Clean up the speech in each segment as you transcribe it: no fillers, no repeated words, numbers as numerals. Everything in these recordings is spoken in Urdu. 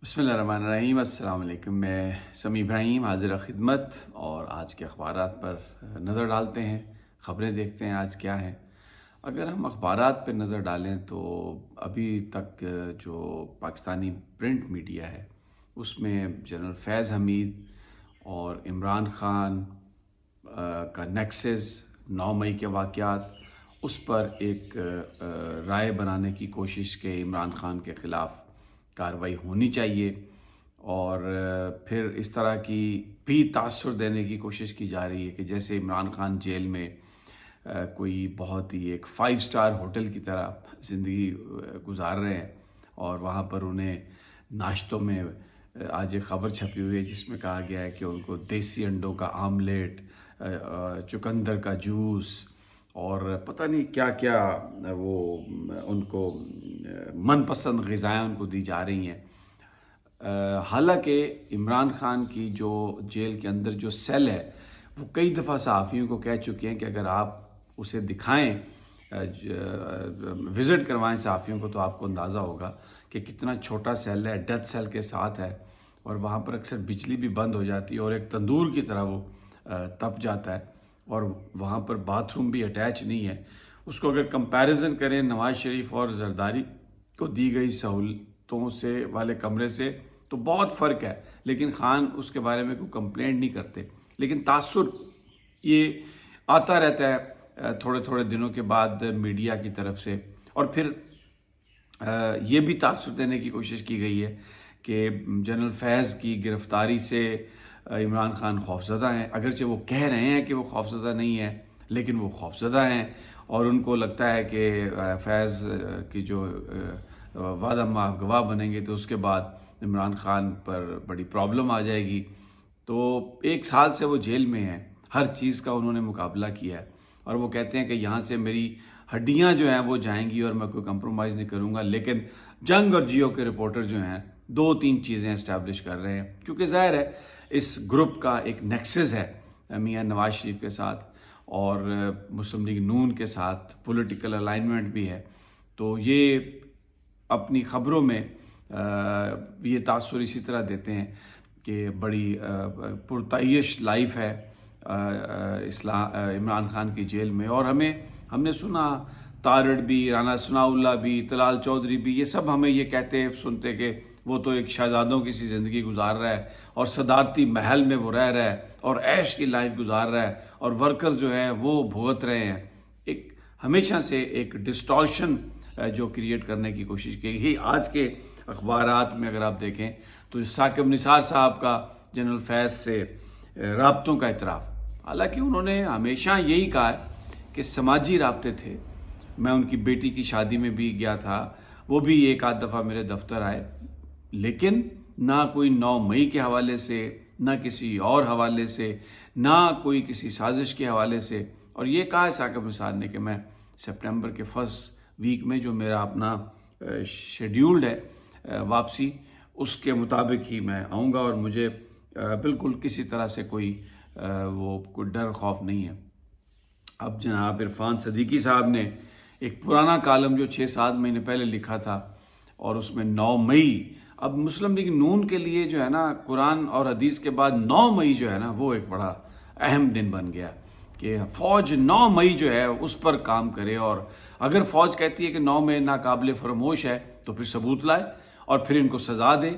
بسم اللہ الرحمن الرحیم۔ السلام علیکم۔ میں سمیع ابراہیم حاضر خدمت، اور آج کے اخبارات پر نظر ڈالتے ہیں، خبریں دیکھتے ہیں آج کیا ہیں۔ اگر ہم اخبارات پر نظر ڈالیں تو ابھی تک جو پاکستانی پرنٹ میڈیا ہے اس میں جنرل فیض حمید اور عمران خان کا نیکسس 9 مئی کے واقعات، اس پر ایک رائے بنانے کی کوشش کہ عمران خان کے خلاف کارروائی ہونی چاہیے، اور پھر اس طرح کی بھی تاثر دینے کی کوشش کی جا رہی ہے کہ جیسے عمران خان جیل میں کوئی بہت ہی ایک 5 اسٹار ہوٹل کی طرح زندگی گزار رہے ہیں، اور وہاں پر انہیں ناشتوں میں آج ایک خبر چھپی ہوئی ہے جس میں کہا گیا ہے کہ ان کو دیسی انڈوں کا آملیٹ، چقندر کا جوس اور پتہ نہیں کیا کیا وہ ان کو من پسند غذائیں ان کو دی جا رہی ہیں۔ حالانکہ عمران خان کی جو جیل کے اندر جو سیل ہے وہ کئی دفعہ صحافیوں کو کہہ چکے ہیں کہ اگر آپ اسے دکھائیں، وزٹ کروائیں صحافیوں کو، تو آپ کو اندازہ ہوگا کہ کتنا چھوٹا سیل ہے، ڈیتھ سیل کے ساتھ ہے، اور وہاں پر اکثر بجلی بھی بند ہو جاتی ہے اور ایک تندور کی طرح وہ تپ جاتا ہے، اور وہاں پر باتھ روم بھی اٹیچ نہیں ہے۔ اس کو اگر کمپیریزن کریں نواز شریف اور زرداری کو دی گئی سہولتوں سے والے کمرے سے تو بہت فرق ہے، لیکن خان اس کے بارے میں کوئی کمپلینٹ نہیں کرتے، لیکن تاثر یہ آتا رہتا ہے تھوڑے تھوڑے دنوں کے بعد میڈیا کی طرف سے، اور پھر یہ بھی تاثر دینے کی کوشش کی گئی ہے کہ جنرل فیض کی گرفتاری سے عمران خان خوفزدہ ہیں، اگرچہ وہ کہہ رہے ہیں کہ وہ خوفزدہ نہیں ہیں، لیکن وہ خوفزدہ ہیں، اور ان کو لگتا ہے کہ فیض کی جو وعدہ معاف گواہ بنیں گے تو اس کے بعد عمران خان پر بڑی پرابلم آ جائے گی۔ تو 1 سال سے وہ جیل میں ہیں، ہر چیز کا انہوں نے مقابلہ کیا ہے، اور وہ کہتے ہیں کہ یہاں سے میری ہڈیاں جو ہیں وہ جائیں گی اور میں کوئی کمپرومائز نہیں کروں گا، لیکن جنگ اور جیو کے رپورٹر جو ہیں 2-3 چیزیں اسٹیبلش کر رہے ہیں، کیونکہ ظاہر ہے اس گروپ کا ایک نیکسس ہے میاں نواز شریف کے ساتھ اور مسلم لیگ نون کے ساتھ پولیٹیکل الائنمنٹ بھی ہے، تو یہ اپنی خبروں میں یہ تاثر اسی طرح دیتے ہیں کہ بڑی پرتعیش لائف ہے عمران خان کی جیل میں، اور ہم نے سنا تارڑ بھی، رانا ثناء اللہ بھی، طلال چودھری بھی، یہ سب ہمیں یہ کہتے سنتے کہ وہ تو ایک شہزادوں کی سی زندگی گزار رہا ہے اور صدارتی محل میں وہ رہ رہا ہے اور عیش کی لائف گزار رہا ہے، اور ورکرز جو ہیں وہ بھگت رہے ہیں۔ ایک ہمیشہ سے ایک ڈسٹارشن جو کریٹ کرنے کی کوشش کی گئی۔ آج کے اخبارات میں اگر آپ دیکھیں تو ثاقب نثار صاحب کا جنرل فیض سے رابطوں کا اعتراف، حالانکہ انہوں نے ہمیشہ یہی کہا کہ سماجی رابطے تھے۔ میں ان کی بیٹی کی شادی میں بھی گیا تھا، وہ بھی 1-8 دفعہ میرے دفتر آئے، لیکن نہ کوئی 9 مئی کے حوالے سے، نہ کسی اور حوالے سے، نہ کوئی کسی سازش کے حوالے سے، اور یہ کہا ہے ثاقب نثار نے کہ میں سپٹمبر کے فرسٹ ویک میں جو میرا اپنا شیڈیولڈ ہے واپسی، اس کے مطابق ہی میں آؤں گا، اور مجھے بالکل کسی طرح سے کوئی ڈر خوف نہیں ہے۔ اب جناب عرفان صدیقی صاحب نے ایک پرانا کالم جو 6-7 مہینے پہلے لکھا تھا، اور اس میں 9 مئی، اب مسلم لیگ نون کے لیے جو ہے نا قرآن اور حدیث کے بعد 9 مئی جو ہے نا وہ ایک بڑا اہم دن بن گیا کہ فوج 9 مئی جو ہے اس پر کام کرے، اور اگر فوج کہتی ہے کہ 9 مئی ناقابل فراموش ہے تو پھر ثبوت لائے اور پھر ان کو سزا دے،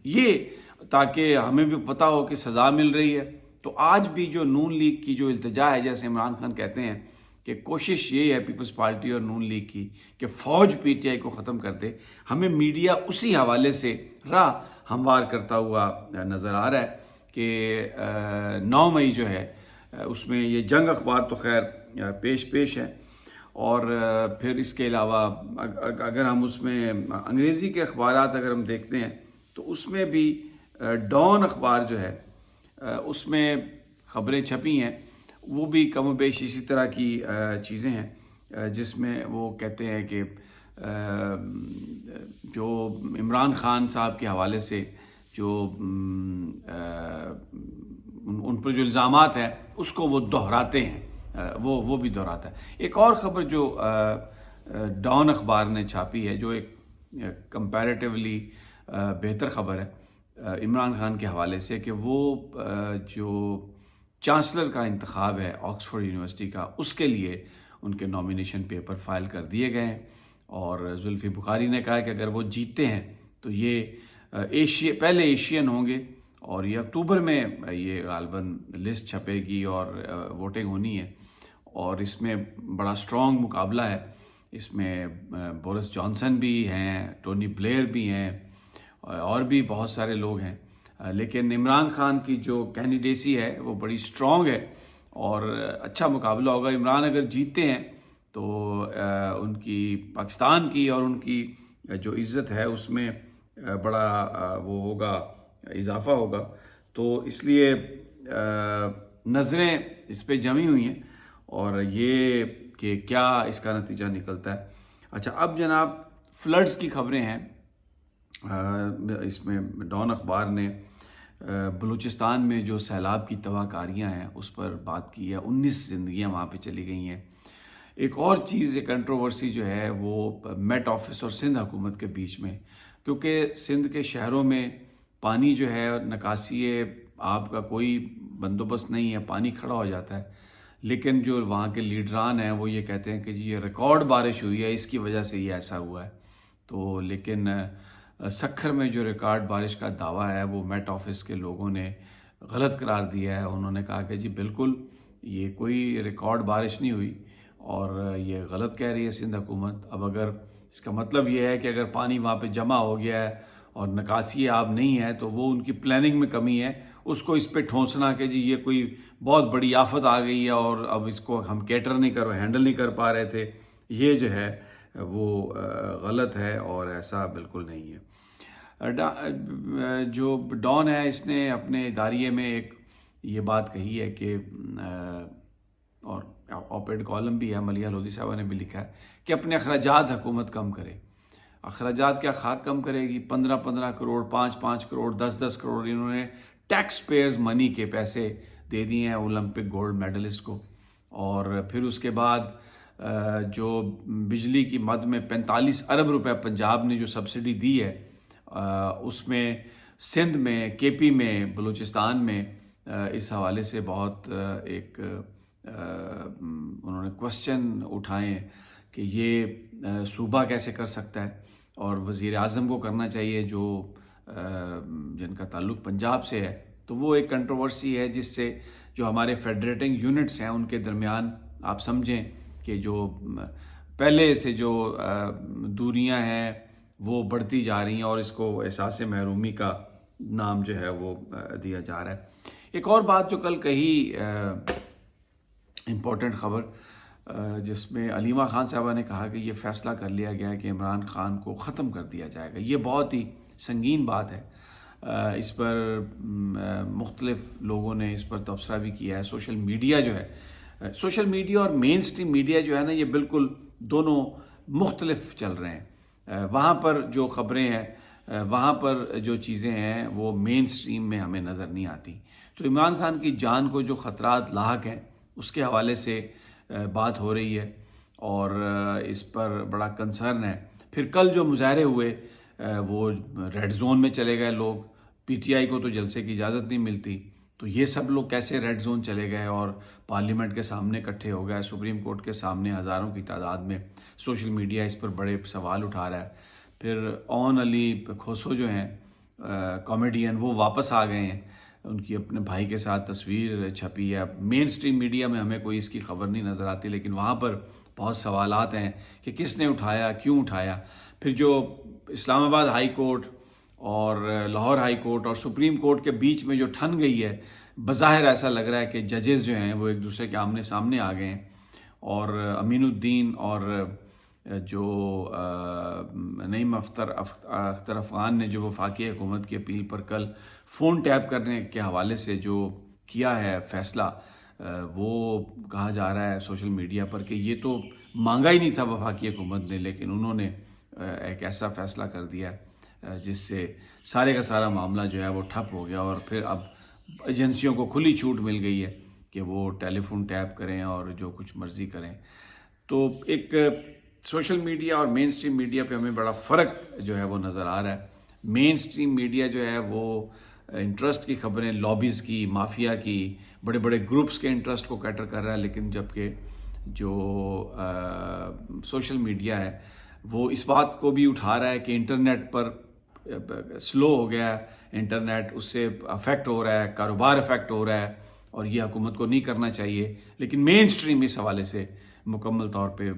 یہ تاکہ ہمیں بھی پتہ ہو کہ سزا مل رہی ہے۔ تو آج بھی جو نون لیگ کی جو التجا ہے، جیسے عمران خان کہتے ہیں کہ کوشش یہ ہے پیپلز پارٹی اور نون لیگ کی کہ فوج پی ٹی آئی کو ختم کر دے، ہمیں میڈیا اسی حوالے سے راہ ہموار کرتا ہوا نظر آ رہا ہے کہ 9 مئی جو ہے اس میں یہ جنگ اخبار تو خیر پیش ہے، اور پھر اس کے علاوہ اگر ہم اس میں انگریزی کے اخبارات اگر ہم دیکھتے ہیں تو اس میں بھی ڈان اخبار جو ہے اس میں خبریں چھپی ہیں، وہ بھی کم و بیش اسی طرح کی چیزیں ہیں، جس میں وہ کہتے ہیں کہ جو عمران خان صاحب کے حوالے سے جو ان پر جو الزامات ہیں اس کو وہ دہراتے ہیں، وہ بھی دہراتا ہے۔ ایک اور خبر جو ڈان اخبار نے چھاپی ہے، جو ایک کمپیریٹیولی بہتر خبر ہے عمران خان کے حوالے سے کہ وہ جو چانسلر کا انتخاب ہے آکسفورڈ یونیورسٹی کا، اس کے لیے ان کے نامینیشن پیپر فائل کر دیے گئے ہیں، اور زلفی بخاری نے کہا کہ اگر وہ جیتتے ہیں تو یہ پہلے ایشین ہوں گے، اور یہ اکتوبر میں یہ غالباً لسٹ چھپے گی اور ووٹنگ ہونی ہے، اور اس میں بڑا سٹرونگ مقابلہ ہے۔ اس میں بورس جانسن بھی ہیں، ٹونی بلیئر بھی ہیں، اور بھی بہت سارے لوگ ہیں، لیکن عمران خان کی جو کینڈیڈیسی ہے وہ بڑی سٹرونگ ہے اور اچھا مقابلہ ہوگا۔ عمران اگر جیتتے ہیں تو ان کی پاکستان کی اور ان کی جو عزت ہے اس میں بڑا وہ ہوگا، اضافہ ہوگا، تو اس لیے نظریں اس پہ جمی ہوئی ہیں، اور یہ کہ کیا اس کا نتیجہ نکلتا ہے۔ اچھا، اب جناب فلڈز کی خبریں ہیں۔ اس میں ڈان اخبار نے بلوچستان میں جو سیلاب کی تباہ کاریاں ہیں اس پر بات کی ہے، 19 زندگیاں وہاں پہ چلی گئی ہیں۔ ایک اور چیز، ایک کنٹروورسی جو ہے وہ میٹ آفس اور سندھ حکومت کے بیچ میں، کیونکہ سندھ کے شہروں میں پانی جو ہے نکاسی آب کا کوئی بندوبست نہیں ہے، پانی کھڑا ہو جاتا ہے، لیکن جو وہاں کے لیڈران ہیں وہ یہ کہتے ہیں کہ جی یہ ریکارڈ بارش ہوئی ہے، اس کی وجہ سے یہ ایسا ہوا ہے۔ تو لیکن سکھر میں جو ریکارڈ بارش کا دعویٰ ہے وہ میٹ آفس کے لوگوں نے غلط قرار دیا ہے۔ انہوں نے کہا کہ جی بالکل یہ کوئی ریکارڈ بارش نہیں ہوئی، اور یہ غلط کہہ رہی ہے سندھ حکومت۔ اب اگر اس کا مطلب یہ ہے کہ اگر پانی وہاں پہ جمع ہو گیا ہے اور نکاسی آب نہیں ہے تو وہ ان کی پلاننگ میں کمی ہے، اس کو اس پہ ٹھونسنا کہ جی یہ کوئی بہت بڑی آفت آ گئی ہے اور اب اس کو ہم ہینڈل نہیں کر پا رہے تھے، یہ جو ہے وہ غلط ہے اور ایسا بالکل نہیں ہے۔ جو ڈان ہے اس نے اپنے اداریے میں ایک یہ بات کہی ہے کہ اور آپیڈ کالم بھی ہے، ملیحہ لودھی صاحبہ نے بھی لکھا ہے کہ اپنے اخراجات حکومت کم کرے۔ اخراجات کیا خاک کم کرے گی؟ 15 کروڑ، 5 کروڑ، 10 کروڑ انہوں نے ٹیکس پیئرز منی کے پیسے دے دیے ہیں اولمپک گولڈ میڈلسٹ کو، اور پھر اس کے بعد جو بجلی کی مد میں 45 ارب روپے پنجاب نے جو سبسڈی دی ہے، اس میں سندھ میں، کے پی میں، بلوچستان میں اس حوالے سے بہت ایک انہوں نے کوسچن اٹھائے کہ یہ صوبہ کیسے کر سکتا ہے، اور وزیر اعظم کو کرنا چاہیے جو جن کا تعلق پنجاب سے ہے۔ تو وہ ایک کنٹروورسی ہے جس سے جو ہمارے فیڈریٹنگ یونٹس ہیں ان کے درمیان آپ سمجھیں کہ جو پہلے سے جو دوریاں ہیں وہ بڑھتی جا رہی ہیں، اور اس کو احساس محرومی کا نام جو ہے وہ دیا جا رہا ہے۔ ایک اور بات جو کل کہی، امپورٹنٹ خبر، جس میں علیمہ خان صاحبہ نے کہا کہ یہ فیصلہ کر لیا گیا ہے کہ عمران خان کو ختم کر دیا جائے گا۔ یہ بہت ہی سنگین بات ہے، اس پر مختلف لوگوں نے اس پر تبصرہ بھی کیا ہے۔ سوشل میڈیا جو ہے، سوشل میڈیا اور مین سٹریم میڈیا جو ہے نا، یہ بالکل دونوں مختلف چل رہے ہیں۔ وہاں پر جو خبریں ہیں، وہاں پر جو چیزیں ہیں وہ مین سٹریم میں ہمیں نظر نہیں آتی۔ تو عمران خان کی جان کو جو خطرات لاحق ہیں اس کے حوالے سے بات ہو رہی ہے، اور اس پر بڑا کنسرن ہے۔ پھر کل جو مظاہرے ہوئے وہ ریڈ زون میں چلے گئے لوگ، پی ٹی آئی کو تو جلسے کی اجازت نہیں ملتی، تو یہ سب لوگ کیسے ریڈ زون چلے گئے اور پارلیمنٹ کے سامنے اکٹھے ہو گئے، سپریم کورٹ کے سامنے ہزاروں کی تعداد میں۔ سوشل میڈیا اس پر بڑے سوال اٹھا رہا ہے۔ پھر اون علی کھوسو جو ہیں کامیڈین، وہ واپس آ گئے ہیں، ان کی اپنے بھائی کے ساتھ تصویر چھپی ہے۔ مین سٹریم میڈیا میں ہمیں کوئی اس کی خبر نہیں نظر آتی، لیکن وہاں پر بہت سوالات ہیں کہ کس نے اٹھایا، کیوں اٹھایا۔ پھر جو اسلام آباد ہائی کورٹ اور لاہور ہائی کورٹ اور سپریم کورٹ کے بیچ میں جو ٹھن گئی ہے، بظاہر ایسا لگ رہا ہے کہ ججز جو ہیں وہ ایک دوسرے کے آمنے سامنے آ گئے ہیں، اور امین الدین اور جو نعیم اختر افغان نے جو وفاقی حکومت کی اپیل پر کل فون ٹیپ کرنے کے حوالے سے جو کیا ہے فیصلہ، وہ کہا جا رہا ہے سوشل میڈیا پر کہ یہ تو مانگا ہی نہیں تھا وفاقی حکومت نے، لیکن انہوں نے ایک ایسا فیصلہ کر دیا جس سے سارے کا سارا معاملہ جو ہے وہ ٹھپ ہو گیا، اور پھر اب ایجنسیوں کو کھلی چھوٹ مل گئی ہے کہ وہ ٹیلی فون ٹیپ کریں اور جو کچھ مرضی کریں۔ تو ایک سوشل میڈیا اور مین سٹریم میڈیا پہ ہمیں بڑا فرق جو ہے وہ نظر آ رہا ہے۔ مین سٹریم میڈیا جو ہے وہ انٹرسٹ کی خبریں، لابیز کی، مافیا کی، بڑے بڑے گروپس کے انٹرسٹ کو کیٹر کر رہا ہے، لیکن جبکہ جو سوشل میڈیا ہے وہ اس بات کو بھی اٹھا رہا ہے کہ انٹرنیٹ پر سلو ہو گیا ہے، انٹرنیٹ اس سے افیکٹ ہو رہا ہے، کاروبار افیکٹ ہو رہا ہے اور یہ حکومت کو نہیں کرنا چاہیے، لیکن مین سٹریم اس حوالے سے مکمل طور پہ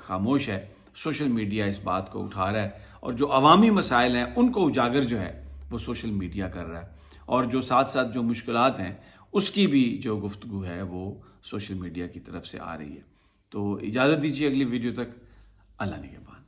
خاموش ہے۔ سوشل میڈیا اس بات کو اٹھا رہا ہے اور جو عوامی مسائل ہیں ان کو اجاگر جو ہے وہ سوشل میڈیا کر رہا ہے، اور جو ساتھ ساتھ جو مشکلات ہیں اس کی بھی جو گفتگو ہے وہ سوشل میڈیا کی طرف سے آ رہی ہے۔ تو اجازت دیجیے اگلی ویڈیو تک، اللہ نگہبان۔